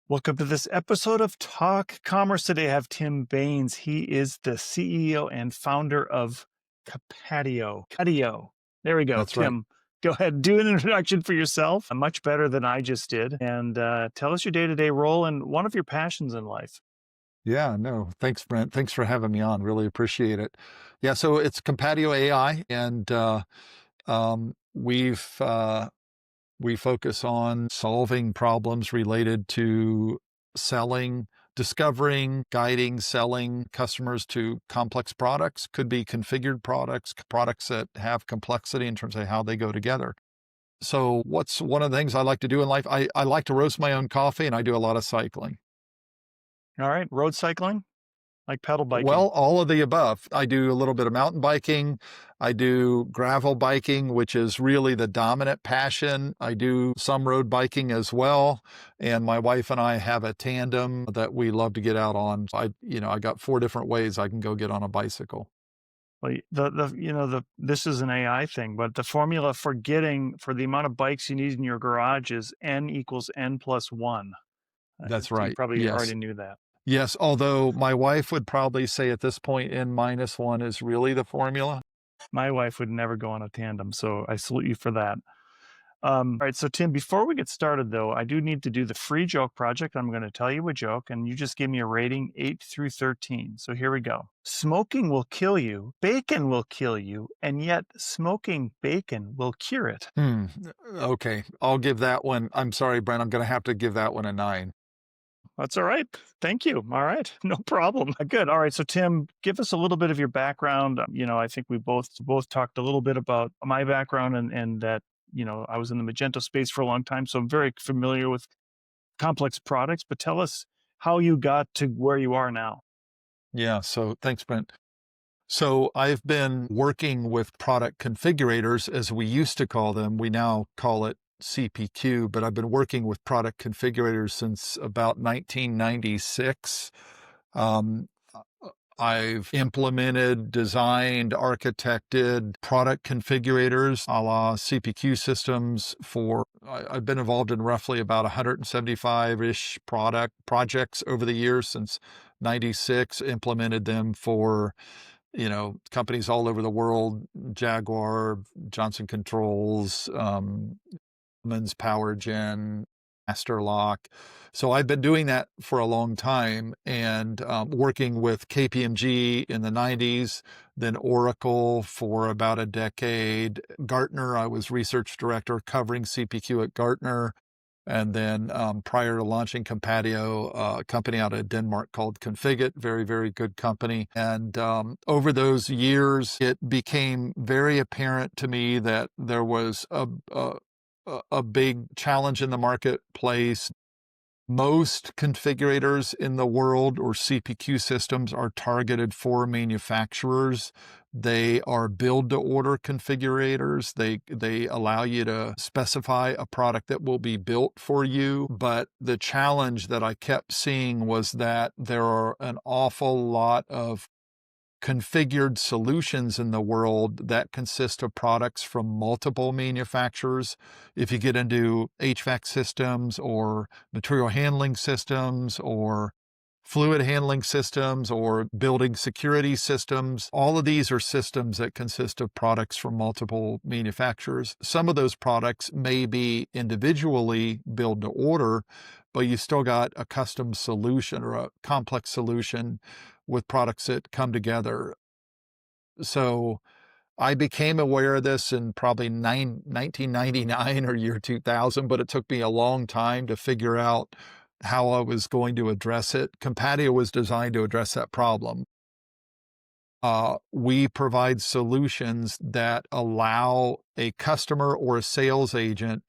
Welcome to this episode of Talk Commerce. Today I have Tim Baynes. He is the CEO and founder of Compatio. Compatio. There we go. That's right. Tim, go ahead. Do an introduction for yourself. Much better than I just did. And tell us your day-to-day role and one of your passions in life. Yeah, no, thanks, Brent. Thanks for having me on. Really appreciate it. Yeah, so it's Compatio AI, and we focus on solving problems related to selling, discovering, guiding, selling customers to complex products. Could be configured products, products that have complexity in terms of how they go together. So, what's one of the things I like to do in life? I like to roast my own coffee, and I do a lot of cycling. All right. Road cycling, like pedal biking. Well, all of the above. I do a little bit of mountain biking. I do gravel biking, which is really the dominant passion. I do some road biking as well. And my wife and I have a tandem that we love to get out on. I got 4 different ways I can go get on a bicycle. Well, this is an AI thing, but the formula for the amount of bikes you need in your garage is N equals N plus one. That's You right. probably Yes. already knew that. Yes. Although my wife would probably say at this point, N-1 is really the formula. My wife would never go on a tandem, so I salute you for that. All right, so Tim, before we get started, though, I do need to do the free joke project. I'm going to tell you a joke, and you just give me a rating 8 through 13. So here we go. Smoking will kill you, bacon will kill you, and yet smoking bacon will cure it. Okay. I'll give that one. I'm sorry, Brent. I'm going to have to give that one a 9. That's all right. Thank you. All right. No problem. Good. All right. So Tim, give us a little bit of your background. I think we both talked a little bit about my background and that, I was in the Magento space for a long time. So I'm very familiar with complex products, but tell us how you got to where you are now. Yeah. So thanks, Brent. So I've been working with product configurators, as we used to call them. We now call it CPQ, but I've been working with product configurators since about 1996. Um, I've implemented, designed, architected product configurators a la CPQ systems I've been involved in roughly about 175-ish projects over the years since 96, implemented them for companies all over the world: Jaguar, Johnson Controls, Siemens Power Gen, Masterlock. So I've been doing that for a long time, and working with KPMG in the 90s, then Oracle for about a decade. Gartner, I was research director covering CPQ at Gartner. And then prior to launching Compatio, a company out of Denmark called Configit, very, very good company. And over those years, it became very apparent to me that there was a big challenge in the marketplace. Most configurators in the world, or CPQ systems, are targeted for manufacturers. They are build-to-order configurators. They allow you to specify a product that will be built for you. But the challenge that I kept seeing was that there are an awful lot of configured solutions in the world that consist of products from multiple manufacturers. If you get into HVAC systems or material handling systems or fluid handling systems or building security systems, all of these are systems that consist of products from multiple manufacturers. Some of those products may be individually build to order, but you still got a custom solution or a complex solution with products that come together. So I became aware of this in probably 1999 or year 2000, but it took me a long time to figure out how I was going to address it. Compatio was designed to address that problem. We provide solutions that allow a customer or a sales agent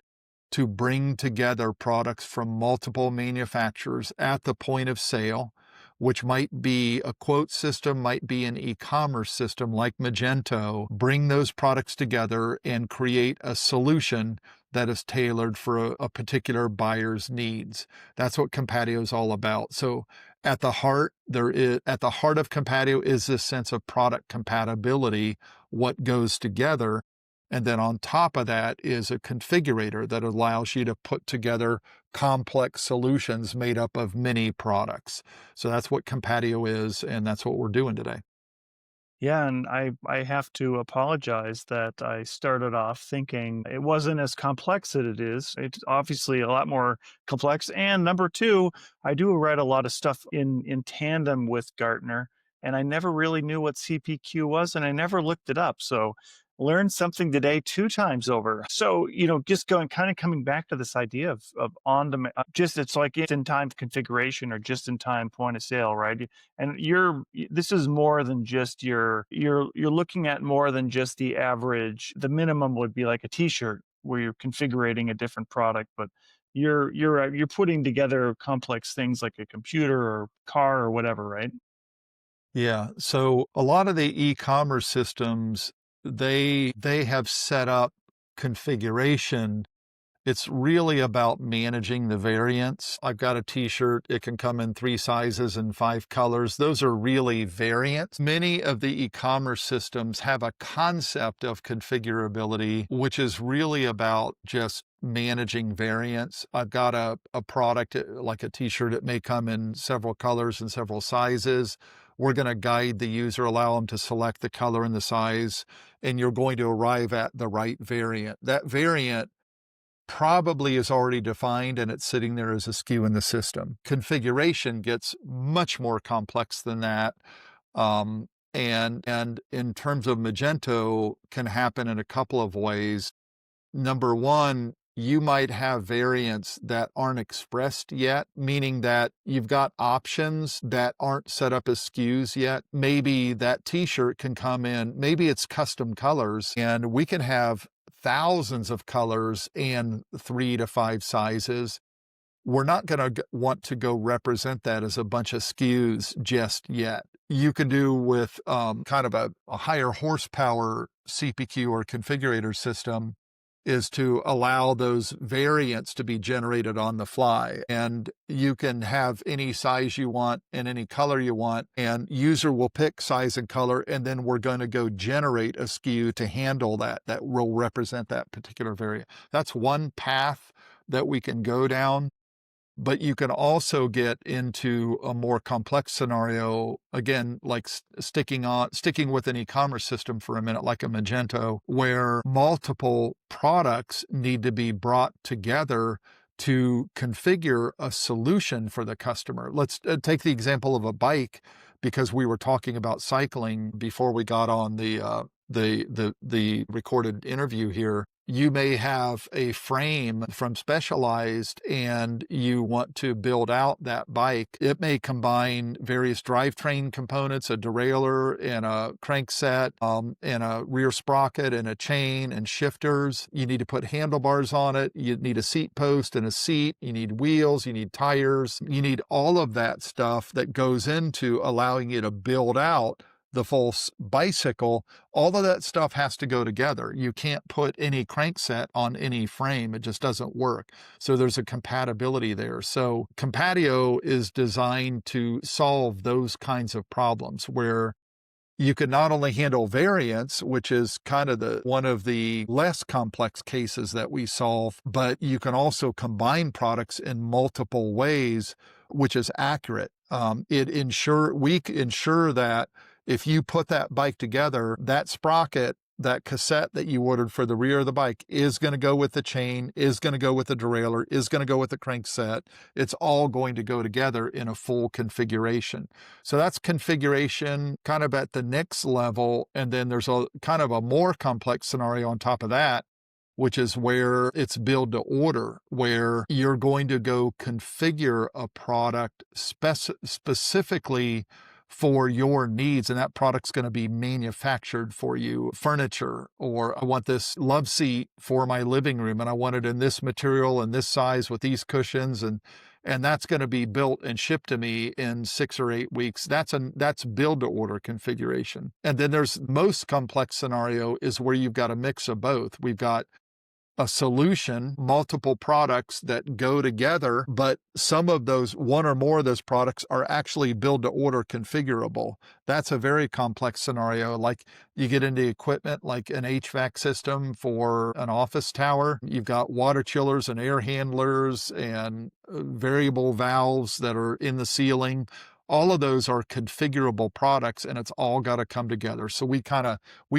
to bring together products from multiple manufacturers at the point of sale, which might be a quote system, might be an e-commerce system like Magento. Bring those products together and create a solution that is tailored for a particular buyer's needs. That's what Compatio is all about. So at the heart of Compatio is this sense of product compatibility, what goes together. And then on top of that is a configurator that allows you to put together complex solutions made up of many products. So that's what Compatio is, and that's what we're doing today. Yeah, and I have to apologize that I started off thinking it wasn't as complex as it is. It's obviously a lot more complex. And number two, I do write a lot of stuff in tandem with Gartner, and I never really knew what CPQ was, and I never looked it up. So learned something today two times over. So, just going kind of coming back to this idea of on demand, just it's like in time configuration or just in time point of sale, right? And this is more than just you're looking at more than just the average. The minimum would be like a t-shirt where you're configuring a different product, but you're putting together complex things like a computer or car or whatever, right? Yeah. So a lot of the e-commerce systems, they have set up configuration. It's really about managing the variants. I've got a t-shirt. It can come in 3 sizes and 5 colors. Those are really variants. Many of the e-commerce systems have a concept of configurability, which is really about just managing variants. I've got a product like a t-shirt. It may come in several colors and several sizes. We're going to guide the user, allow them to select the color and the size, and you're going to arrive at the right variant. That variant probably is already defined and it's sitting there as a SKU in the system. Configuration gets much more complex than that. And in terms of Magento, can happen in a couple of ways. Number one, you might have variants that aren't expressed yet, meaning that you've got options that aren't set up as SKUs yet. Maybe that t-shirt can come in, maybe it's custom colors, and we can have thousands of colors and 3 to 5 sizes. We're not going to want to go represent that as a bunch of SKUs just yet. You can do with kind of a higher horsepower CPQ or configurator system is to allow those variants to be generated on the fly. And you can have any size you want and any color you want, and user will pick size and color, and then we're going to go generate a SKU to handle that will represent that particular variant. That's one path that we can go down. But you can also get into a more complex scenario, again, like sticking with an e-commerce system for a minute, like a Magento, where multiple products need to be brought together to configure a solution for the customer. Let's take the example of a bike, because we were talking about cycling before we got on the recorded interview here. You may have a frame from Specialized and you want to build out that bike. It may combine various drivetrain components, a derailleur and a crankset, and a rear sprocket and a chain and shifters. You need to put handlebars on it. You need a seat post and a seat. You need wheels. You need tires. You need all of that stuff that goes into allowing you to build out the full bicycle. All of that stuff has to go together. You can't put any crankset on any frame. It just doesn't work. So there's a compatibility there. So Compatio is designed to solve those kinds of problems where you can not only handle variants, which is kind of one of the less complex cases that we solve, but you can also combine products in multiple ways, which is accurate. We ensure that if you put that bike together, that sprocket, that cassette that you ordered for the rear of the bike is going to go with the chain, is going to go with the derailleur, is going to go with the crankset. It's all going to go together in a full configuration. So that's configuration kind of at the next level. And then there's a kind of a more complex scenario on top of that, which is where it's build to order, where you're going to go configure a product specifically for your needs, and that product's going to be manufactured for you. Furniture, or I want this love seat for my living room and I want it in this material and this size with these cushions, and that's going to be built and shipped to me in 6 or 8 weeks. That's build to order configuration. And then there's most complex scenario is where you've got a mix of both. We've got a solution, multiple products that go together, but some of those, one or more of those products are actually build to order configurable. That's a very complex scenario. Like you get into equipment like an HVAC system for an office tower. You've got water chillers and air handlers and variable valves that are in the ceiling. All of those are configurable products, and it's all got to come together. So we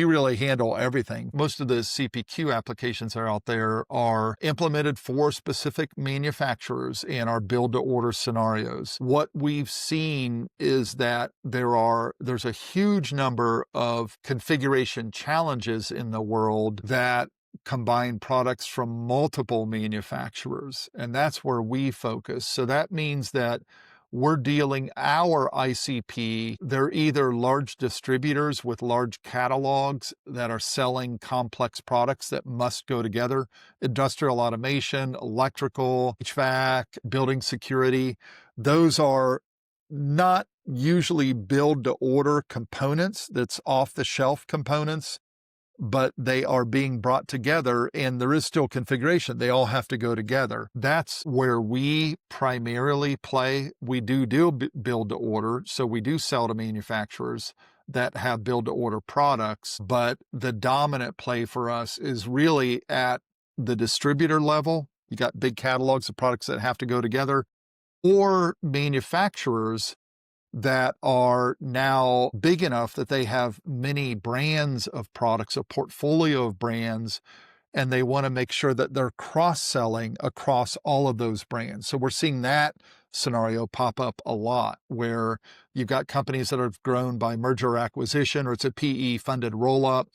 really handle everything. Most of the CPQ applications that are out there are implemented for specific manufacturers and are build to order scenarios. What we've seen is that there's a huge number of configuration challenges in the world that combine products from multiple manufacturers, and that's where we focus. So that means that we're dealing our ICP. They're either large distributors with large catalogs that are selling complex products that must go together, industrial automation, electrical, HVAC, building security. Those are not usually build to order components, that's off the shelf components, but they are being brought together and there is still configuration. They all have to go together. That's where we primarily play. We do build to order. So we do sell to manufacturers that have build to order products, but the dominant play for us is really at the distributor level. You got big catalogs of products that have to go together, or manufacturers that are now big enough that they have many brands of products, a portfolio of brands, and they want to make sure that they're cross-selling across all of those brands. So we're seeing that scenario pop up a lot, where you've got companies that have grown by merger or acquisition, or it's a PE-funded roll-up.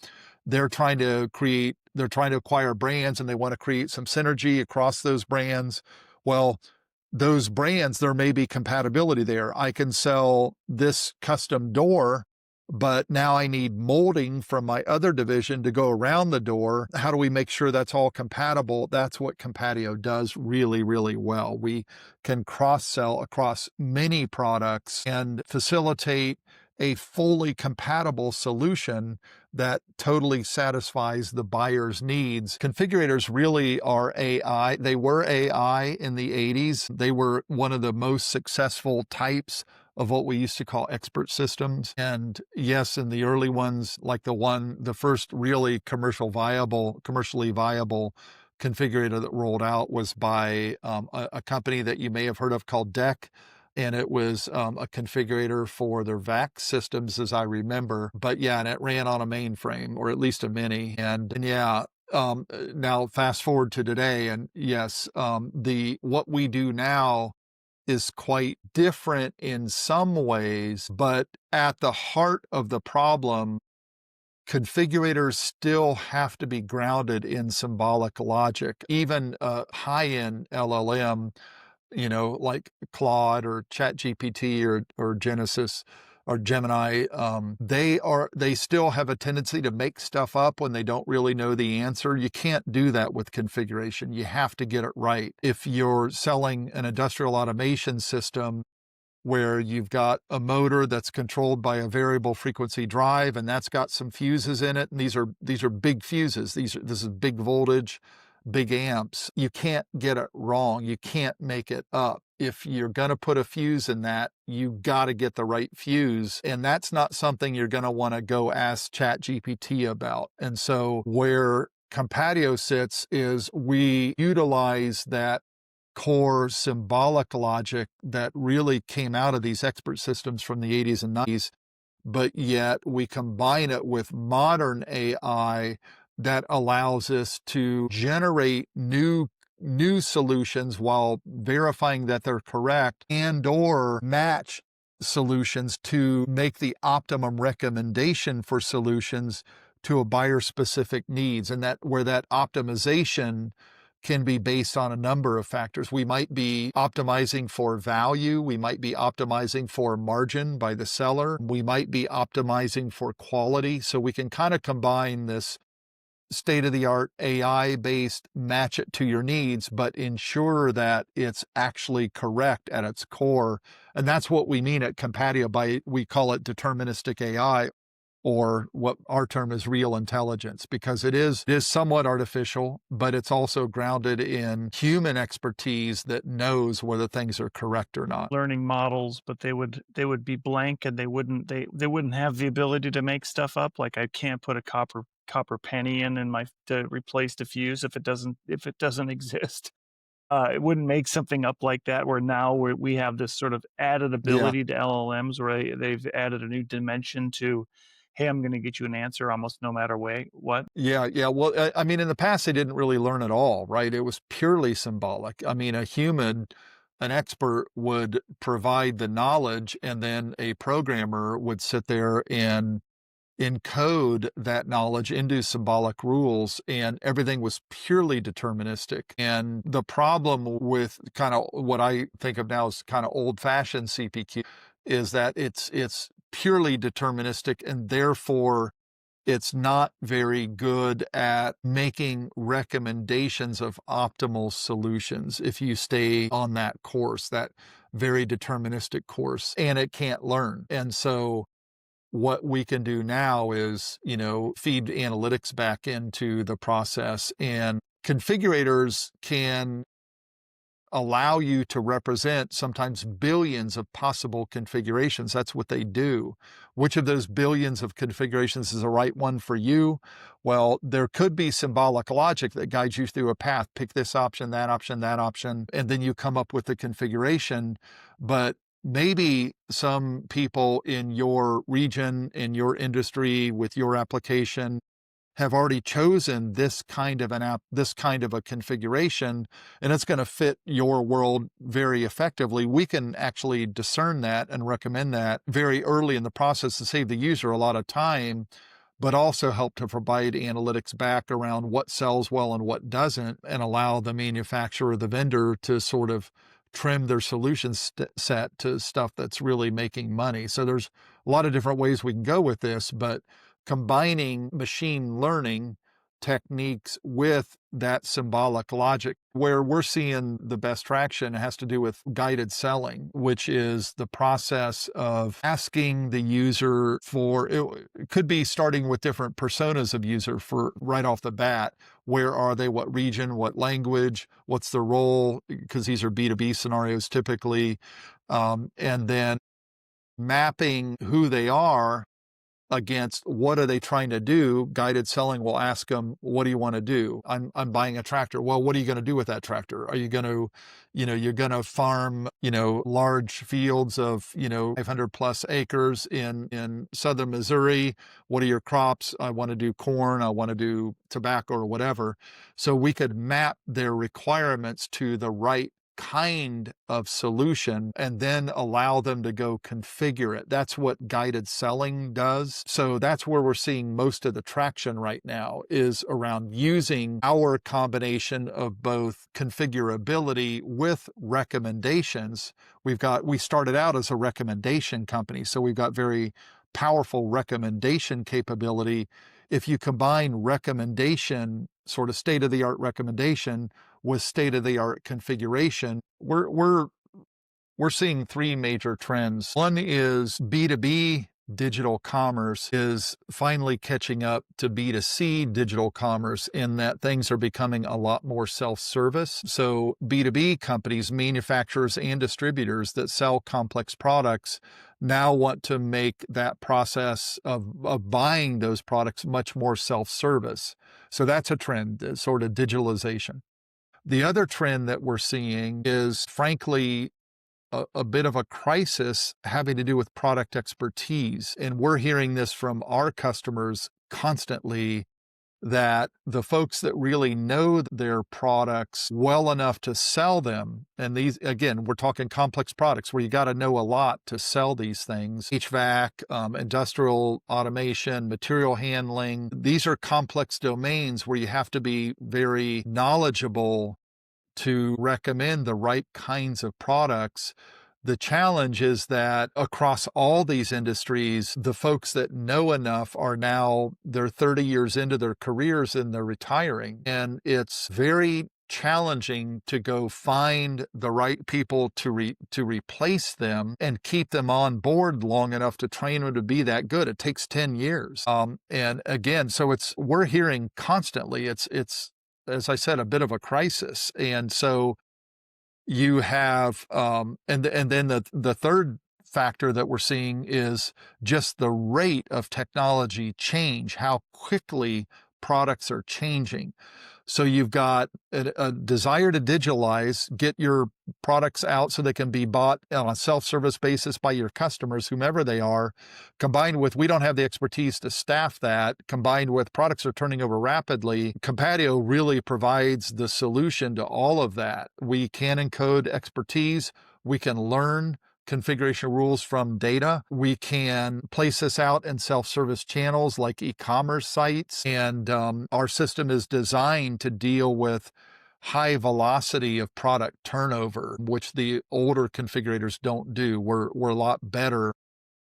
They're trying to acquire brands, and they want to create some synergy across those brands. Well, those brands, there may be compatibility there. I can sell this custom door, but now I need molding from my other division to go around the door. How do we make sure that's all compatible? That's what Compatio does really, really well. We can cross-sell across many products and facilitate a fully compatible solution that totally satisfies the buyer's needs. Configurators really are AI. They were AI in the 80s. They were one of the most successful types of what we used to call expert systems. And yes, in the early ones, like the first really commercially viable configurator that rolled out was by a company that you may have heard of called DEC. And it was a configurator for their VAC systems, as I remember. But yeah, and it ran on a mainframe, or at least a mini. And yeah, now fast forward to today, and yes, what we do now is quite different in some ways, but at the heart of the problem, configurators still have to be grounded in symbolic logic. Even a high-end LLM, like Claude or ChatGPT or Genesis or Gemini, they still have a tendency to make stuff up when they don't really know the answer. You can't do that with configuration. You have to get it right. If you're selling an industrial automation system where you've got a motor that's controlled by a variable frequency drive, and that's got some fuses in it, and these are big fuses. This is big voltage, big amps. You can't get it wrong. You can't make it up. If you're going to put a fuse in that, you got to get the right fuse. And that's not something you're going to want to go ask ChatGPT about. And so where Compatio sits is we utilize that core symbolic logic that really came out of these expert systems from the 80s and 90s, but yet we combine it with modern AI that allows us to generate new solutions while verifying that they're correct, and or match solutions to make the optimum recommendation for solutions to a buyer's specific needs. And that where that optimization can be based on a number of factors. We might be optimizing for value. We might be optimizing for margin by the seller. We might be optimizing for quality. So we can kind of combine this state-of-the-art AI-based, match it to your needs, but ensure that it's actually correct at its core. And that's what we mean at Compatio we call it deterministic AI. or what our term is real intelligence, because it is somewhat artificial, but it's also grounded in human expertise that knows whether things are correct or not. Learning models, but they would be blank and they wouldn't have the ability to make stuff up. Like I can't put a copper penny in my to replace the fuse if it doesn't exist. It wouldn't make something up like that. Where now we have this sort of added Yeah. ability to LLMs, where they've added a new dimension to, hey, I'm going to get you an answer almost no matter what. Yeah, yeah. Well, I mean, in the past, they didn't really learn at all, right? It was purely symbolic. I mean, an expert would provide the knowledge, and then a programmer would sit there and encode that knowledge into symbolic rules, and everything was purely deterministic. And the problem with kind of what I think of now as kind of old-fashioned CPQ is that it's purely deterministic, and therefore it's not very good at making recommendations of optimal solutions if you stay on that course, that very deterministic course, and it can't learn. And so what we can do now is, feed analytics back into the process, and configurators can allow you to represent sometimes billions of possible configurations. That's what they do. Which of those billions of configurations is the right one for you? Well, there could be symbolic logic that guides you through a path. Pick this option, that option, that option, and then you come up with the configuration. But maybe some people in your region, in your industry, with your application, have already chosen this kind of this kind of a configuration, and it's going to fit your world very effectively. We can actually discern that and recommend that very early in the process to save the user a lot of time, but also help to provide analytics back around what sells well and what doesn't, and allow the manufacturer, the vendor, to sort of trim their solution set to stuff that's really making money. So there's a lot of different ways we can go with this, but combining machine learning techniques with that symbolic logic, where we're seeing the best traction, has to do with guided selling, which is the process of asking the user for, it could be starting with different personas of user for right off the bat. Where are they? What region? What language? What's their role? Because these are B2B scenarios typically. And then mapping who they are against what are they trying to do. Guided selling will ask them, what do you want to do? I'm buying a tractor. Well, what are you going to do with that tractor? Are you going to, you're going to farm, large fields of, 500 plus acres in southern Missouri. What are your crops? I want to do corn. I want to do tobacco or whatever. So we could map their requirements to the right kind of solution and then allow them to go configure it. That's what guided selling does. So that's where we're seeing most of the traction right now, is around using our combination of both configurability with recommendations. We started out as a recommendation company, so we've got very powerful recommendation capability. If you combine recommendation, sort of state-of-the-art recommendation, with state-of-the-art configuration, we're seeing three major trends. One is B2B digital commerce is finally catching up to B2C digital commerce, in that things are becoming a lot more self-service. So B2B companies, manufacturers and distributors that sell complex products, now want to make that process of buying those products much more self-service. So that's a trend, sort of digitalization. The other trend that we're seeing is, frankly, a bit of a crisis having to do with product expertise. And we're hearing this from our customers constantly, that the folks that really know their products well enough to sell them, and these, again, we're talking complex products where you got to know a lot to sell these things. HVAC, industrial automation, material handling. These are complex domains where you have to be very knowledgeable to recommend the right kinds of products. The challenge is that across all these industries, the folks that know enough are now, they're 30 years into their careers and they're retiring. And it's very challenging to go find the right people to replace them and keep them on board long enough to train them to be that good. It takes 10 years. And again, so we're hearing constantly, it's, as I said, a bit of a crisis. And so you have, and then the third factor that we're seeing is just the rate of technology change, how quickly products are changing. So you've got a desire to digitalize, get your products out so they can be bought on a self-service basis by your customers, whomever they are, combined with we don't have the expertise to staff that, combined with products are turning over rapidly. Compatio really provides the solution to all of that. We can encode expertise, we can learn configuration rules from data. We can place this out in self-service channels like Ecommerce sites. And our system is designed to deal with high velocity of product turnover, which the older configurators don't do. We're a lot better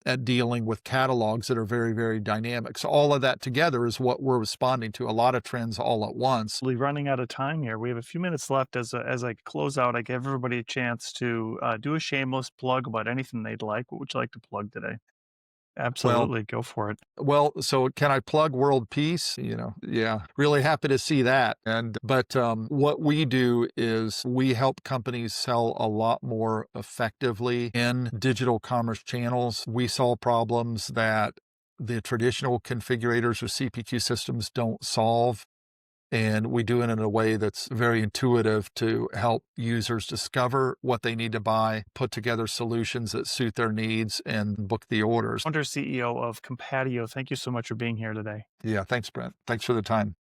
at dealing with catalogs that are very, very dynamic. So all of that together is what we're responding to, a lot of trends all at once. We're running out of time here. We have a few minutes left. As I close out, I give everybody a chance to do a shameless plug about anything they'd like. What would you like to plug today? Absolutely, go for it. Well, so can I plug world peace? Yeah, really happy to see that. But what we do is we help companies sell a lot more effectively in digital commerce channels. We solve problems that the traditional configurators or CPQ systems don't solve. And we do it in a way that's very intuitive to help users discover what they need to buy, put together solutions that suit their needs, and book the orders. Founder, CEO of Compatio, thank you so much for being here today. Yeah, thanks, Brent. Thanks for the time.